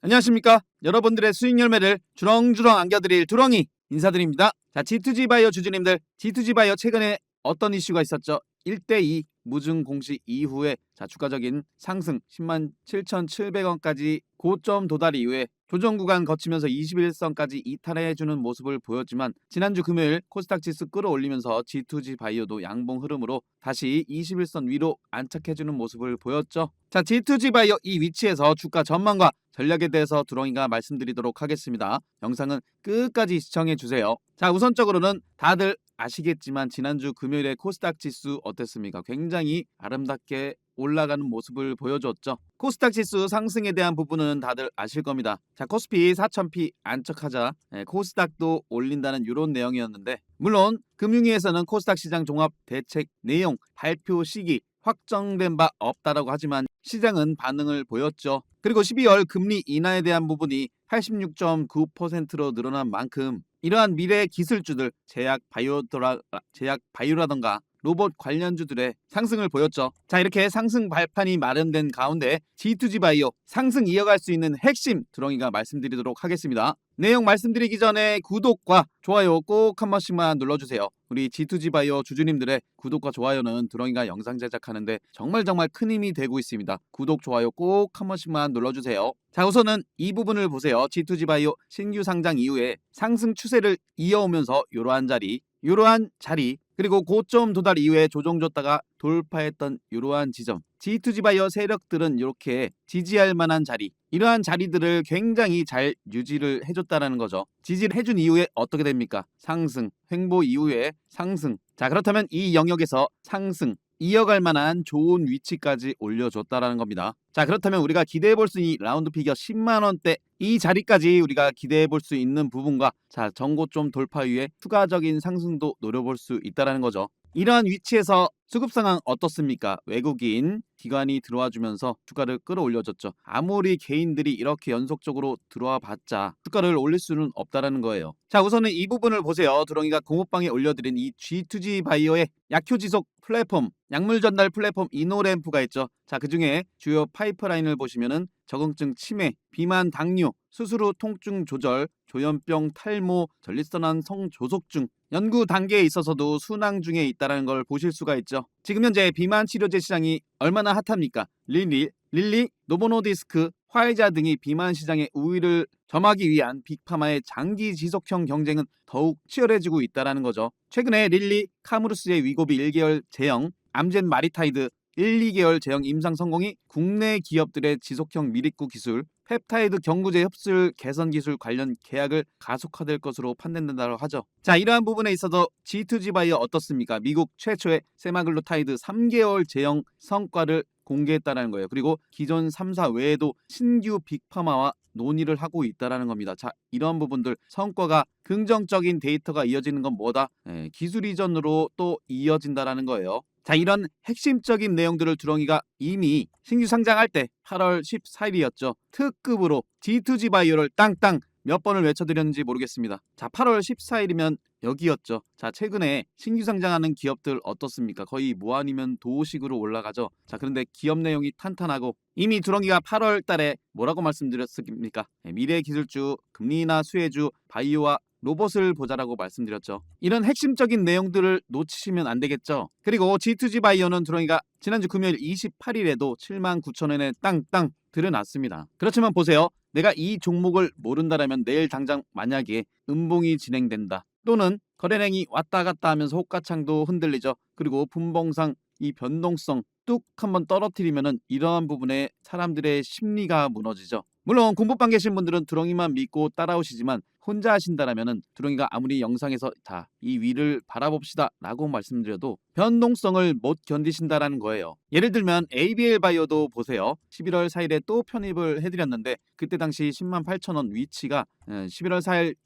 안녕하십니까? 여러분들의 수익 열매를 주렁주렁 안겨드릴 두렁이 인사드립니다. 자, G2G 바이오 주주님들, G2G 바이오 최근에 어떤 이슈가 있었죠? 1대2 무증 공시 이후에 주가적인 상승 107,700원까지 고점 도달 이후에 조정 구간 거치면서 21선까지 이탈해주는 모습을 보였지만 지난주 금요일 코스닥 지수 끌어올리면서 G2G 바이오도 양봉 흐름으로 다시 21선 위로 안착해주는 모습을 보였죠. 자, G2G 바이오 이 위치에서 주가 전망과 전략에 대해서 두렁이가 말씀드리도록 하겠습니다. 영상은 끝까지 시청해주세요. 자, 우선적으로는 다들 아시겠지만 지난주 금요일에 코스닥 지수 어땠습니까? 굉장히 아름답게 올라가는 모습을 보여줬죠. 코스닥 지수 상승에 대한 부분은 다들 아실 겁니다. 자, 코스피 4,000피 안착하자 코스닥도 올린다는 이런 내용이었는데, 물론 금융위에서는 코스닥 시장 종합 대책 내용 발표 시기 확정된 바 없다라고 하지만 시장은 반응을 보였죠. 그리고 12월 금리 인하에 대한 부분이 86.9%로 늘어난 만큼 이러한 미래 기술주들 제약 바이오라던가 로봇 관련주들의 상승을 보였죠. 자, 이렇게 상승 발판이 마련된 가운데 G2G 바이오 상승 이어갈 수 있는 핵심 두렁이가 말씀드리도록 하겠습니다. 내용 말씀드리기 전에 구독과 좋아요 꼭 한 번씩만 눌러주세요. 우리 G2G 바이오 주주님들의 구독과 좋아요는 두렁이가 영상 제작하는데 정말 큰 힘이 되고 있습니다. 구독, 좋아요 꼭 한 번씩만 눌러주세요. 자, 우선은 이 부분을 보세요. G2G 바이오 신규 상장 이후에 상승 추세를 이어오면서 이러한 자리 그리고 고점 도달 이후에 조정 줬다가 돌파했던 이러한 지점, G2G 바이오 세력들은 이렇게 지지할 만한 자리, 이러한 자리들을 굉장히 잘 유지를 해줬다는 거죠. 지지를 해준 이후에 어떻게 됩니까? 상승, 횡보 이후에 상승. 자, 그렇다면 이 영역에서 상승 이어갈 만한 좋은 위치까지 올려줬다라는 겁니다. 자, 그렇다면 우리가 기대해볼 수 있는 라운드 피겨 10만원대 이 자리까지 우리가 기대해볼 수 있는 부분과 전고점 돌파 이후에 추가적인 상승도 노려볼 수 있다는 거죠. 이러한 위치에서 수급 상황 어떻습니까? 외국인 기관이 들어와 주면서 주가를 끌어올려줬죠. 아무리 개인들이 이렇게 연속적으로 들어와 봤자 주가를 올릴 수는 없다라는 거예요. 자, 우선은 이 부분을 보세요. 두렁이가 공호방에 올려드린 이 G2G 바이오의 약효지속 플랫폼, 약물 전달 플랫폼 이노램프가 있죠. 자, 그중에 주요 파이프라인을 보시면은 적응증 치매, 비만 당뇨, 수술 후 통증 조절, 조현병 탈모, 전립선암 성조속증 연구 단계에 있어서도 순항 중에 있다는 걸 보실 수가 있죠. 지금 현재 비만 치료제 시장이 얼마나 핫합니까? 릴리, 노보노디스크, 화이자 등이 비만 시장의 우위를 점하기 위한 빅파마의 장기 지속형 경쟁은 더욱 치열해지고 있다는 거죠. 최근에 릴리, 카무르스의 위고비 1개월 제형, 암젠 마리타이드 1, 2개월 제형 임상 성공이 국내 기업들의 지속형 미립구 기술, 펩타이드 경구제 흡수율 개선 기술 관련 계약을 가속화될 것으로 판단된다고 하죠. 자, 이러한 부분에 있어서 G2G 바이오 어떻습니까? 미국 최초의 세마글루타이드 3개월 제형 성과를 공개했다는 거예요. 그리고 기존 3사 외에도 신규 빅파마와 논의를 하고 있다는 겁니다. 자, 이런 부분들 성과가 긍정적인 데이터가 이어지는 건 뭐다? 기술 이전으로 또 이어진다는 거예요. 자, 이런 핵심적인 내용들을 두렁이가 이미 신규 상장할 때 8월 14일이었죠. 특급으로 G2G 바이오를 땅땅 몇 번을 외쳐드렸는지 모르겠습니다. 자, 8월 14일이면 여기였죠. 자, 최근에 신규 상장하는 기업들 어떻습니까? 거의 뭐 아니면 도식으로 올라가죠. 자, 그런데 기업 내용이 탄탄하고 이미 두렁이가 8월 달에 뭐라고 말씀드렸습니까? 미래 기술주, 금리 인하 수혜주, 바이오와 로봇을 보자라고 말씀드렸죠. 이런 핵심적인 내용들을 놓치시면 안 되겠죠. 그리고 G2G 바이오는 두렁이가 지난주 금요일 28일에도 79,000원에 땅땅 들여놨습니다. 그렇지만 보세요. 내가 이 종목을 모른다라면 내일 당장 만약에 음봉이 진행된다, 또는 거래량이 왔다 갔다 하면서 호가창도 흔들리죠. 그리고 분봉상 이 변동성 뚝 한번 떨어뜨리면은 이러한 부분에 사람들의 심리가 무너지죠. 물론 공부방 계신 분들은 두렁이만 믿고 따라오시지만 혼자 하신다라면은 두렁이가 아무리 영상에서 이 위를 바라봅시다 라고 말씀드려도 변동성을 못 견디신다라는 거예요. 예를 들면 ABL 바이오도 보세요. 11월 4일에 또 편입을 해드렸는데 그때 당시 108,000원 위치가 11월 4일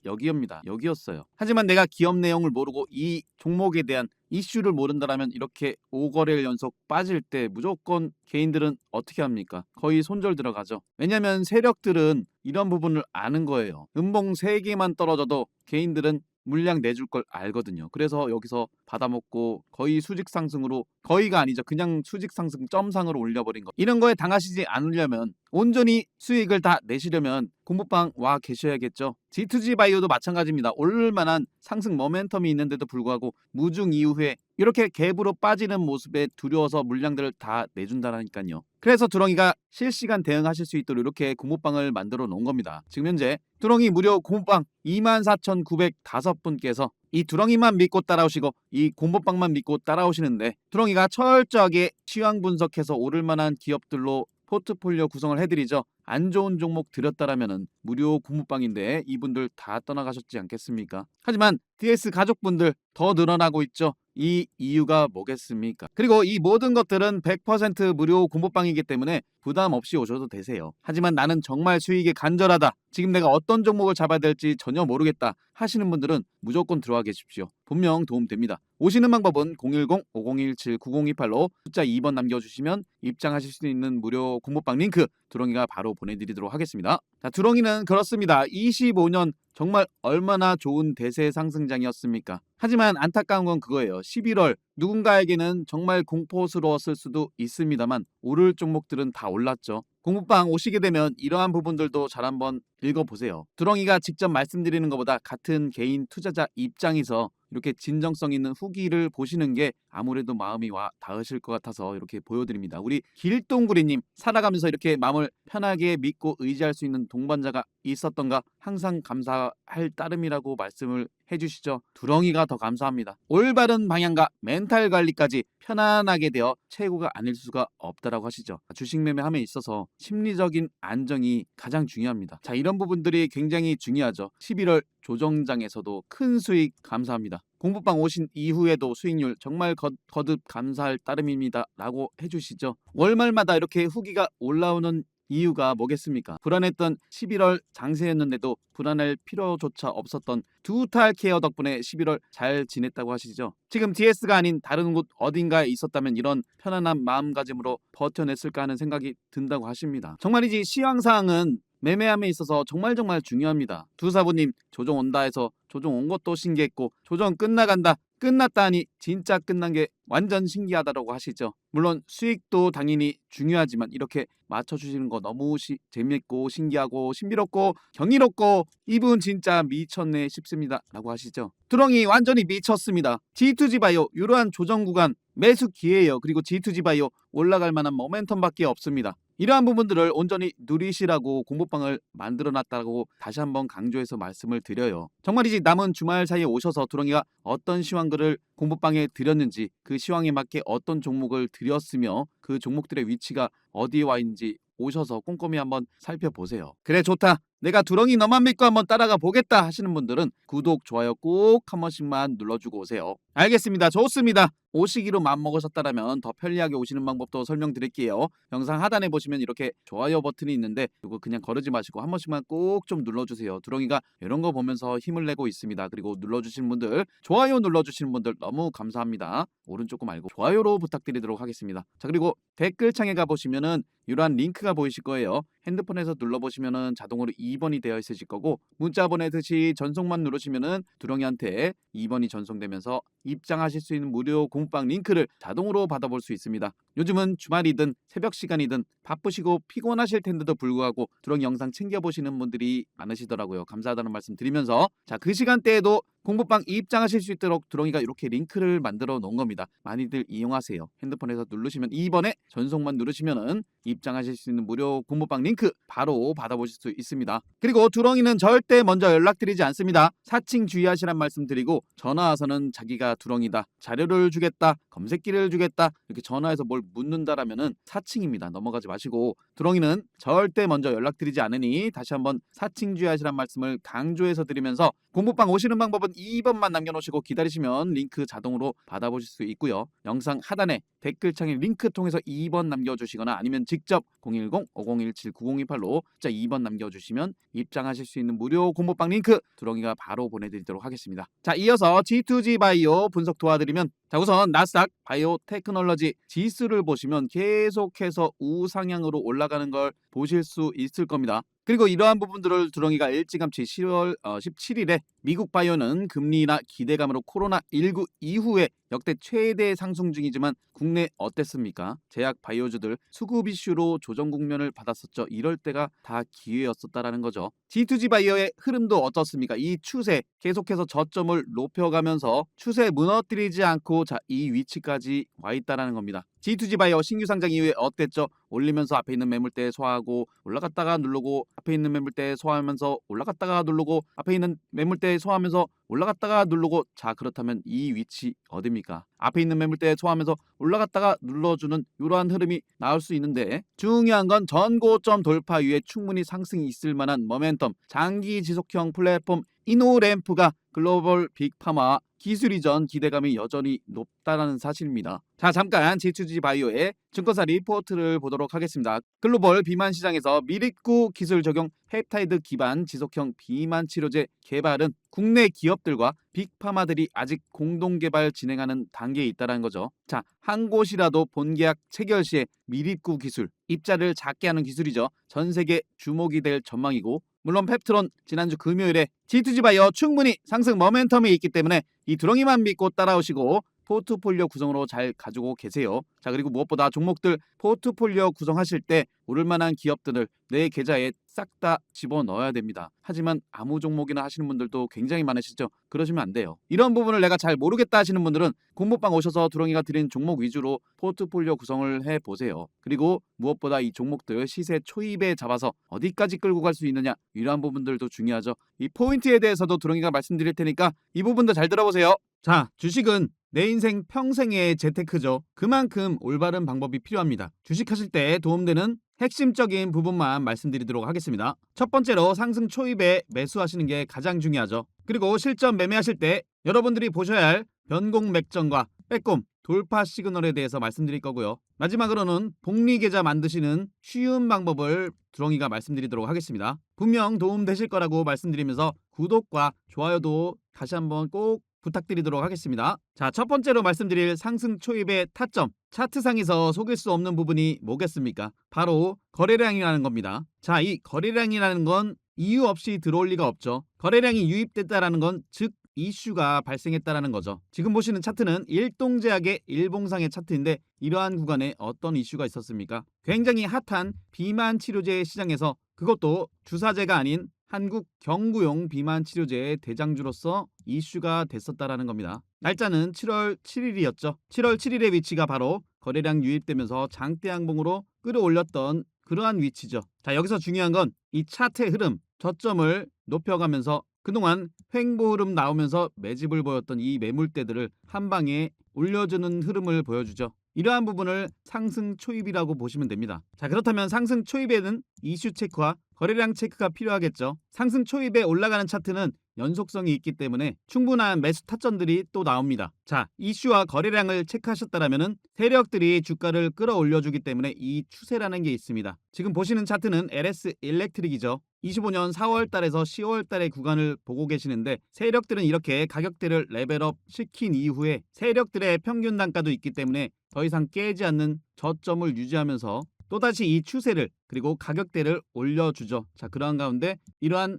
여기였어요. 하지만 내가 기업 내용을 모르고 이 종목에 대한 이슈를 모른다라면 이렇게 5거래일 연속 빠질 때 무조건 개인들은 어떻게 합니까? 거의 손절 들어가죠. 왜냐면 세력들은 이런 부분을 아는 거예요. 음봉 3개만 떨어져도 개인들은 물량 내줄 걸 알거든요. 그래서 여기서 받아먹고 거의 수직 상승으로, 거의가 아니죠. 그냥 수직 상승 점상으로 올려버린 거. 이런 거에 당하시지 않으려면 온전히 수익을 다 내시려면 공부방 와 계셔야겠죠. G2G 바이오도 마찬가지입니다. 오를 만한 상승 모멘텀이 있는데도 불구하고 무중 이후에 이렇게 갭으로 빠지는 모습에 두려워서 물량들을 다 내준다니까요. 그래서 두렁이가 실시간 대응하실 수 있도록 이렇게 공부방을 만들어 놓은 겁니다. 지금 현재 두렁이 무료 공부방 24,905분께서 이 두렁이만 믿고 따라오시고 이 공부방만 믿고 따라오시는데, 두렁이가 철저하게 시황 분석해서 오를 만한 기업들로 포트폴리오 구성을 해드리죠. 안 좋은 종목 드렸다라면은 무료 공부방인데 이분들 다 떠나가셨지 않겠습니까? 하지만 DS 가족분들 더 늘어나고 있죠. 이 이유가 뭐겠습니까? 그리고 이 모든 것들은 100% 무료 공부방이기 때문에 부담 없이 오셔도 되세요. 하지만 나는 정말 수익이 간절하다, 지금 내가 어떤 종목을 잡아야 될지 전혀 모르겠다 하시는 분들은 무조건 들어와 계십시오. 분명 도움됩니다. 오시는 방법은 010-5017-9028로 숫자 2번 남겨주시면 입장하실 수 있는 무료 공부방 링크 두렁이가 바로 보내드리도록 하겠습니다. 자, 두렁이는 그렇습니다. 25년 정말 얼마나 좋은 대세 상승장이었습니까? 하지만 안타까운 건 그거예요. 11월 누군가에게는 정말 공포스러웠을 수도 있습니다만 오를 종목들은 다 올랐죠. 공부방 오시게 되면 이러한 부분들도 잘 한번 읽어보세요. 두렁이가 직접 말씀드리는 것보다 같은 개인 투자자 입장에서 이렇게 진정성 있는 후기를 보시는 게 아무래도 마음이 와 닿으실 것 같아서 이렇게 보여드립니다. 우리 길동구리님, 살아가면서 이렇게 마음을 편하게 믿고 의지할 수 있는 동반자가 있었던가 항상 감사할 따름이라고 말씀을 해주시죠. 두렁이가 더 감사합니다. 올바른 방향과 멘탈 관리까지 편안하게 되어 최고가 아닐 수가 없다라고 하시죠. 주식 매매함에 있어서 심리적인 안정이 가장 중요합니다. 자, 이런 부분들이 굉장히 중요하죠. 11월 조정장에서도 큰 수익 감사합니다. 공부방 오신 이후에도 수익률 정말 거듭 감사할 따름입니다 라고 해주시죠. 월말마다 이렇게 후기가 올라오는 이유가 뭐겠습니까? 불안했던 11월 장세였는데도 불안할 필요조차 없었던 두탈 케어 덕분에 11월 잘 지냈다고 하시죠. 지금 DS가 아닌 다른 곳 어딘가에 있었다면 이런 편안한 마음가짐으로 버텨냈을까 하는 생각이 든다고 하십니다. 정말이지 시황사항은 매매함에 있어서 정말 중요합니다. 두사부님, 조정 온다 해서 조정 온 것도 신기했고 조정 끝나간다, 끝났다 하니 진짜 끝난 게 완전 신기하다라고 하시죠. 물론 수익도 당연히 중요하지만 이렇게 맞춰주시는 거 너무 재밌고 신기하고 신비롭고 경이롭고 이분 진짜 미쳤네 싶습니다 라고 하시죠. 두렁이 완전히 미쳤습니다. G2G 바이오 이러한 조정 구간 매수 기회예요. 그리고 G2G 바이오 올라갈 만한 모멘텀밖에 없습니다. 이러한 부분들을 온전히 누리시라고 공부방을 만들어놨다고 다시 한번 강조해서 말씀을 드려요. 정말이지 남은 주말 사이에 오셔서 두렁이가 어떤 시황글을 공부방에 드렸는지, 그 시황에 맞게 어떤 종목을 드렸으며 그 종목들의 위치가 어디에 와 있는지 오셔서 꼼꼼히 한번 살펴보세요. 그래, 좋다, 내가 두렁이 너만 믿고 한번 따라가 보겠다 하시는 분들은 구독, 좋아요 꼭 한 번씩만 눌러주고 오세요. 알겠습니다. 좋습니다. 오시기로 마음먹으셨다면 더 편리하게 오시는 방법도 설명드릴게요. 영상 하단에 보시면 이렇게 좋아요 버튼이 있는데 이거 그냥 거르지 마시고 한 번씩만 꼭 좀 눌러주세요. 두렁이가 이런 거 보면서 힘을 내고 있습니다. 그리고 눌러주시는 분들, 좋아요 눌러주시는 분들 너무 감사합니다. 오른쪽 거 말고 좋아요로 부탁드리도록 하겠습니다. 자, 그리고 댓글창에 가보시면은 이러한 링크가 보이실 거예요. 핸드폰에서 눌러보시면은 자동으로 2번이 되어 있으실 거고, 문자 보내듯이 전송만 누르시면은 두렁이한테 2번이 전송되면서 입장하실 수 있는 무료 공부방 링크를 자동으로 받아볼 수 있습니다. 요즘은 주말이든 새벽 시간이든 바쁘시고 피곤하실 텐데도 불구하고 두렁이 영상 챙겨보시는 분들이 많으시더라고요. 감사하다는 말씀 드리면서, 자, 그 시간대에도 공부방 입장하실 수 있도록 두렁이가 이렇게 링크를 만들어 놓은 겁니다. 많이들 이용하세요. 핸드폰에서 누르시면 2번에 전송만 누르시면은 입장하실 수 있는 무료 공부방 링크 바로 받아보실 수 있습니다. 그리고 두렁이는 절대 먼저 연락드리지 않습니다. 사칭 주의하시란 말씀 드리고, 전화 와서는 자기가 두렁이다, 자료를 주겠다, 검색기를 주겠다 이렇게 전화해서 뭘 묻는다라면은 사칭입니다. 넘어가지 마시고, 두렁이는 절대 먼저 연락드리지 않으니 다시 한번 사칭 주의하시란 말씀을 강조해서 드리면서, 공부방 오시는 방법은 2번만 남겨놓으시고 기다리시면 링크 자동으로 받아보실 수 있고요. 영상 하단에 댓글창에 링크 통해서 2번 남겨주시거나 아니면 직접 010-5017-9028로 숫자 2번 남겨주시면 입장하실 수 있는 무료 공부방 링크 두렁이가 바로 보내드리도록 하겠습니다. 자, 이어서 G2G 바이오 분석 도와드리면, 자, 우선 나스닥 바이오 테크놀로지 지수를 보시면 계속해서 우상향으로 올라가는 걸 보실 수 있을 겁니다. 그리고 이러한 부분들을 두렁이가 일찌감치 10월 17일에 미국 바이오는 금리나 기대감으로 코로나19 이후에 역대 최대 상승 중이지만 국내 어땠습니까? 제약 바이오주들 수급 이슈로 조정 국면을 받았었죠. 이럴 때가 다 기회였었다라는 거죠. G2G 바이오의 흐름도 어떻습니까? 이 추세 계속해서 저점을 높여가면서 추세 무너뜨리지 않고 이 위치까지 와 있다라는 겁니다. G2G 바이오 신규 상장 이후에 어땠죠? 올리면서 앞에 있는 매물대 소화하고 올라갔다가 누르고 앞에 있는 매물대 소화하면서 올라갔다가 누르고 앞에 있는 매물대 소화하면서 올라갔다가 누르고 자 그렇다면 이 위치 어딥니까? 앞에 있는 매물대 소화하면서 올라갔다가 눌러주는 이러한 흐름이 나올 수 있는데 중요한 건 전고점 돌파 위에 충분히 상승이 있을 만한 모멘텀 장기 지속형 플랫폼 이노램프가 글로벌 빅파마 기술 이전 기대감이 여전히 높다는 사실입니다. 자 잠깐 G2G 바이오의 증권사 리포트를 보도록 하겠습니다. 글로벌 비만 시장에서 미립구 기술 적용 펩타이드 기반 지속형 비만 치료제 개발은 국내 기업들과 빅파마들이 아직 공동 개발 진행하는 단계에 있다는 거죠. 자, 한 곳이라도 본계약 체결 시에 미립구 기술, 입자를 작게 하는 기술이죠. 전 세계 주목이 될 전망이고 물론 펩트론 지난주 금요일에 G2G 바이오 충분히 상승 모멘텀이 있기 때문에 이 두렁이만 믿고 따라오시고 포트폴리오 구성으로 잘 가지고 계세요. 자 그리고 무엇보다 종목들 포트폴리오 구성하실 때 오를만한 기업들을 내 계좌에 싹 다 집어넣어야 됩니다. 하지만 아무 종목이나 하시는 분들도 굉장히 많으시죠. 그러시면 안 돼요. 이런 부분을 내가 잘 모르겠다 하시는 분들은 공모방 오셔서 두렁이가 드린 종목 위주로 포트폴리오 구성을 해보세요. 그리고 무엇보다 이 종목들 시세 초입에 잡아서 어디까지 끌고 갈 수 있느냐 이러한 부분들도 중요하죠. 이 포인트에 대해서도 두렁이가 말씀드릴 테니까 이 부분도 잘 들어보세요. 자, 주식은 내 인생 평생의 재테크죠. 그만큼 올바른 방법이 필요합니다. 주식하실 때 도움되는 핵심적인 부분만 말씀드리도록 하겠습니다. 첫 번째로 상승 초입에 매수하시는 게 가장 중요하죠. 그리고 실전 매매하실 때 여러분들이 보셔야 할 변공 맥점과 빼꼼 돌파 시그널에 대해서 말씀드릴 거고요. 마지막으로는 복리 계좌 만드시는 쉬운 방법을 두렁이가 말씀드리도록 하겠습니다. 분명 도움되실 거라고 말씀드리면서 구독과 좋아요도 다시 한번 꼭 부탁드리도록 하겠습니다. 자, 첫 번째로 말씀드릴 상승 초입의 타점 차트상에서 속일 수 없는 부분이 뭐겠습니까? 바로 거래량이라는 겁니다. 자, 이 거래량이라는 건 이유 없이 들어올 리가 없죠. 거래량이 유입됐다라는 건 즉 이슈가 발생했다라는 거죠. 지금 보시는 차트는 일동제약의 일봉상의 차트인데 이러한 구간에 어떤 이슈가 있었습니까? 굉장히 핫한 비만 치료제 시장에서 그것도 주사제가 아닌 한국 경구용 비만 치료제의 대장주로서 이슈가 됐었다라는 겁니다. 날짜는 7월 7일이었죠. 7월 7일의 위치가 바로 거래량 유입되면서 장대 양봉으로 끌어올렸던 그러한 위치죠. 자, 여기서 중요한 건 이 차트의 흐름, 저점을 높여가면서 그동안 횡보 흐름 나오면서 매집을 보였던 이 매물대들을 한 방에 올려주는 흐름을 보여주죠. 이러한 부분을 상승 초입이라고 보시면 됩니다. 자, 그렇다면 상승 초입에는 이슈 체크와 거래량 체크가 필요하겠죠. 상승 초입에 올라가는 차트는 연속성이 있기 때문에 충분한 매수 타점들이 또 나옵니다. 자, 이슈와 거래량을 체크하셨다면 세력들이 주가를 끌어올려주기 때문에 이 추세라는 게 있습니다. 지금 보시는 차트는 LS 일렉트릭이죠. 25년 4월 달에서 10월 달의 구간을 보고 계시는데 세력들은 이렇게 가격대를 레벨업 시킨 이후에 세력들의 평균 단가도 있기 때문에 더 이상 깨지 않는 저점을 유지하면서 또다시 이 추세를 그리고 가격대를 올려주죠. 자, 그러한 가운데 이러한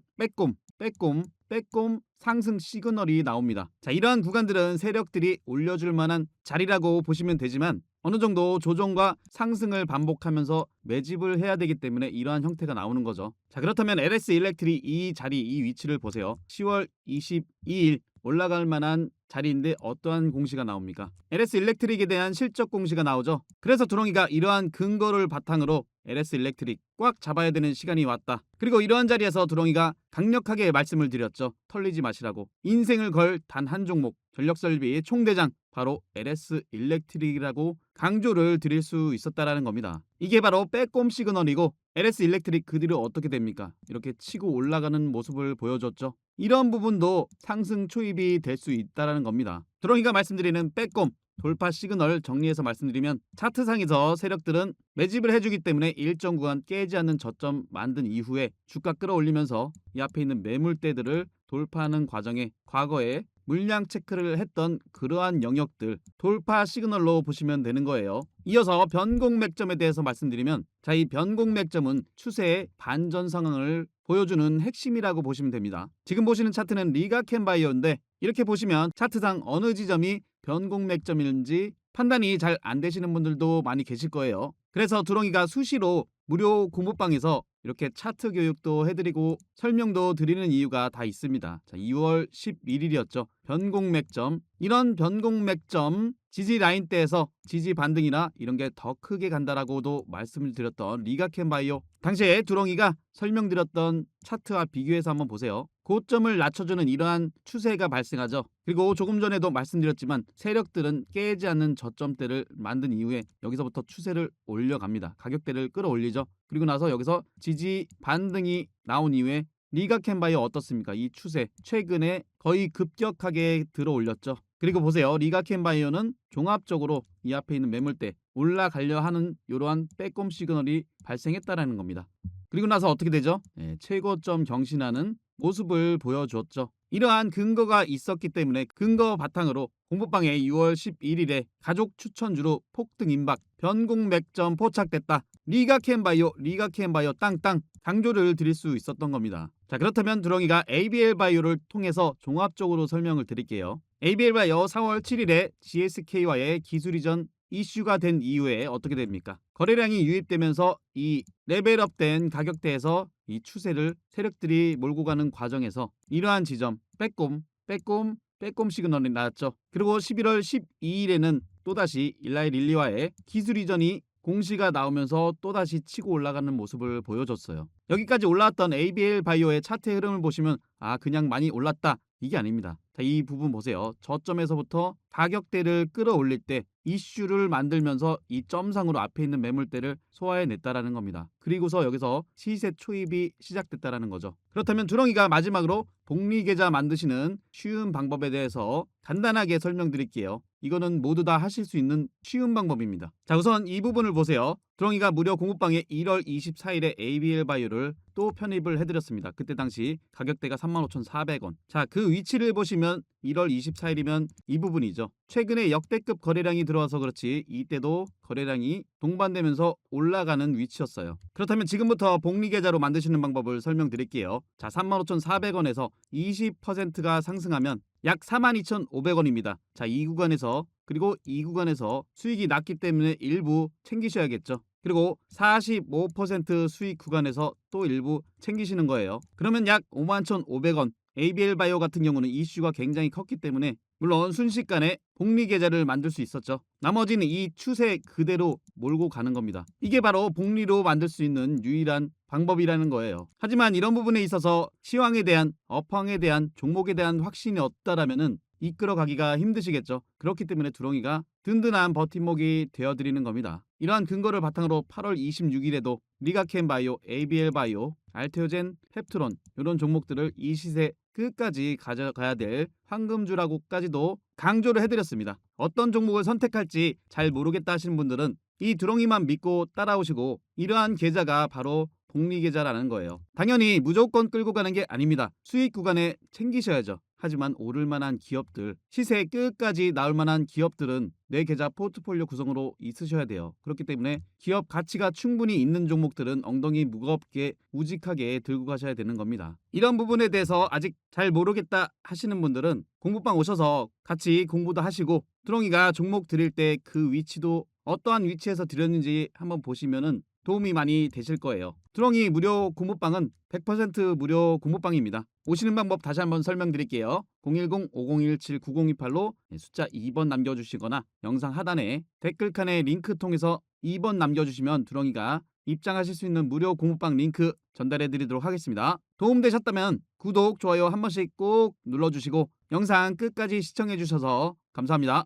빼꼼 상승 시그널이 나옵니다. 자, 이러한 구간들은 세력들이 올려줄 만한 자리라고 보시면 되지만 어느 정도 조정과 상승을 반복하면서 매집을 해야 되기 때문에 이러한 형태가 나오는 거죠. 자, 그렇다면 LS 일렉트릭 이 자리, 이 위치를 보세요. 10월 22일 올라갈 만한 자리인데 어떠한 공시가 나옵니까? LS 일렉트릭에 대한 실적 공시가 나오죠. 그래서 두렁이가 이러한 근거를 바탕으로 LS 일렉트릭 꽉 잡아야 되는 시간이 왔다. 그리고 이러한 자리에서 두렁이가 강력하게 말씀을 드렸죠. 털리지 마시라고. 인생을 걸 단 한 종목, 전력설비 총대장 바로 LS 일렉트릭이라고 강조를 드릴 수 있었다라는 겁니다. 이게 바로 빼꼼 시그널이고 LS 일렉트릭 그 뒤로 어떻게 됩니까? 이렇게 치고 올라가는 모습을 보여줬죠. 이런 부분도 상승 초입이 될 수 있다라는 겁니다. 두렁이가 말씀드리는 빼꼼 돌파 시그널 정리해서 말씀드리면 차트상에서 세력들은 매집을 해주기 때문에 일정 구간 깨지 않는 저점 만든 이후에 주가 끌어올리면서 이 앞에 있는 매물대들을 돌파하는 과정에 과거에 물량 체크를 했던 그러한 영역들 돌파 시그널로 보시면 되는 거예요. 이어서 변곡 맥점에 대해서 말씀드리면 자, 이 변곡 맥점은 추세의 반전 상황을 보여주는 핵심이라고 보시면 됩니다. 지금 보시는 차트는 리가켄바이오인데 이렇게 보시면 차트상 어느 지점이 변곡맥점인지 판단이 잘 안 되시는 분들도 많이 계실 거예요. 그래서 두렁이가 수시로 무료 공부방에서 이렇게 차트 교육도 해드리고 설명도 드리는 이유가 다 있습니다. 자, 2월 11일이었죠. 변곡맥점. 이런 변곡맥점 지지 라인대에서 지지 반등이나 이런 게 더 크게 간다라고도 말씀을 드렸던 리가켄바이오. 당시에 두렁이가 설명드렸던 차트와 비교해서 한번 보세요. 고점을 낮춰주는 이러한 추세가 발생하죠. 그리고 조금 전에도 말씀드렸지만 세력들은 깨지 않는 저점대를 만든 이후에 여기서부터 추세를 올려갑니다. 가격대를 끌어올리죠. 그리고 나서 여기서 지지 반등이 나온 이후에 리가켄바이오 어떻습니까? 이 추세 최근에 거의 급격하게 들어 올렸죠. 그리고 보세요. 리가켄바이오는 종합적으로 이 앞에 있는 매물대 올라가려 하는 이러한 빼꼼 시그널이 발생했다라는 겁니다. 그리고 나서 어떻게 되죠? 최고점 경신하는 모습을 보여주었죠. 이러한 근거가 있었기 때문에 근거 바탕으로 공부방에 6월 11일에 가족 추천주로 폭등 임박 변곡맥점 포착됐다. 리가켄바이오 땅땅 강조를 드릴 수 있었던 겁니다. 자, 그렇다면 두렁이가 ABL바이오를 통해서 종합적으로 설명을 드릴게요. ABL바이오 4월 7일에 GSK와의 기술 이전 이슈가 된 이후에 어떻게 됩니까? 거래량이 유입되면서 이 레벨업된 가격대에서 이 추세를 세력들이 몰고 가는 과정에서 이러한 지점 빼꼼 시그널이 나왔죠. 그리고 11월 12일에는 또다시 일라이 릴리와의 기술 이전이 공시가 나오면서 또다시 치고 올라가는 모습을 보여줬어요. 여기까지 올라왔던 ABL 바이오의 차트 흐름을 보시면 그냥 많이 올랐다. 이게 아닙니다. 자, 이 부분 보세요. 저점에서부터 가격대를 끌어올릴 때 이슈를 만들면서 이 점상으로 앞에 있는 매물대를 소화해냈다라는 겁니다. 그리고서 여기서 시세 초입이 시작됐다라는 거죠. 그렇다면 두렁이가 마지막으로 복리계좌 만드시는 쉬운 방법에 대해서 간단하게 설명드릴게요. 이거는 모두 다 하실 수 있는 쉬운 방법입니다. 자, 우선 이 부분을 보세요. 두렁이가 무료 공부방에 1월 24일에 ABL 바이오를 또 편입을 해드렸습니다. 그때 당시 가격대가 35,400원. 자, 그 위치를 보시면 1월 24일이면 이 부분이죠. 최근에 역대급 거래량이 들어와서 그렇지 이때도 거래량이 동반되면서 올라가는 위치였어요. 그렇다면 지금부터 복리계좌로 만드시는 방법을 설명드릴게요. 자, 35,400원에서 20%가 상승하면 약 42,500원입니다. 자, 이 구간에서 그리고 이 구간에서 수익이 낮기 때문에 일부 챙기셔야겠죠. 그리고 45% 수익 구간에서 또 일부 챙기시는 거예요. 그러면 약 51,500원. ABL 바이오 같은 경우는 이슈가 굉장히 컸기 때문에 물론 순식간에 복리 계좌를 만들 수 있었죠. 나머지는 이 추세 그대로 몰고 가는 겁니다. 이게 바로 복리로 만들 수 있는 유일한 방법이라는 거예요. 하지만 이런 부분에 있어서 시황에 대한 업황에 대한 종목에 대한 확신이 없다라면은 이끌어가기가 힘드시겠죠. 그렇기 때문에 두렁이가 든든한 버팀목이 되어드리는 겁니다. 이러한 근거를 바탕으로 8월 26일에도 리가켄바이오, ABL바이오, 알테오젠, 펩트론 이런 종목들을 이 시세 끝까지 가져가야 될 황금주라고까지도 강조를 해드렸습니다. 어떤 종목을 선택할지 잘 모르겠다 하시는 분들은 이 두렁이만 믿고 따라오시고 이러한 계좌가 바로 복리계좌라는 거예요. 당연히 무조건 끌고 가는 게 아닙니다. 수익 구간에 챙기셔야죠. 하지만 오를 만한 기업들, 시세 끝까지 나올 만한 기업들은 내 계좌 포트폴리오 구성으로 있으셔야 돼요. 그렇기 때문에 기업 가치가 충분히 있는 종목들은 엉덩이 무겁게 우직하게 들고 가셔야 되는 겁니다. 이런 부분에 대해서 아직 잘 모르겠다 하시는 분들은 공부방 오셔서 같이 공부도 하시고 두렁이가 종목 드릴 때 그 위치도 어떠한 위치에서 드렸는지 한번 보시면은 도움이 많이 되실 거예요. 두렁이 무료 공부방은 100% 무료 공부방입니다. 오시는 방법 다시 한번 설명드릴게요. 010-5017-9028로 숫자 2번 남겨주시거나 영상 하단에 댓글칸에 링크 통해서 2번 남겨주시면 두렁이가 입장하실 수 있는 무료 공부방 링크 전달해드리도록 하겠습니다. 도움되셨다면 구독, 좋아요 한 번씩 꼭 눌러주시고 영상 끝까지 시청해주셔서 감사합니다.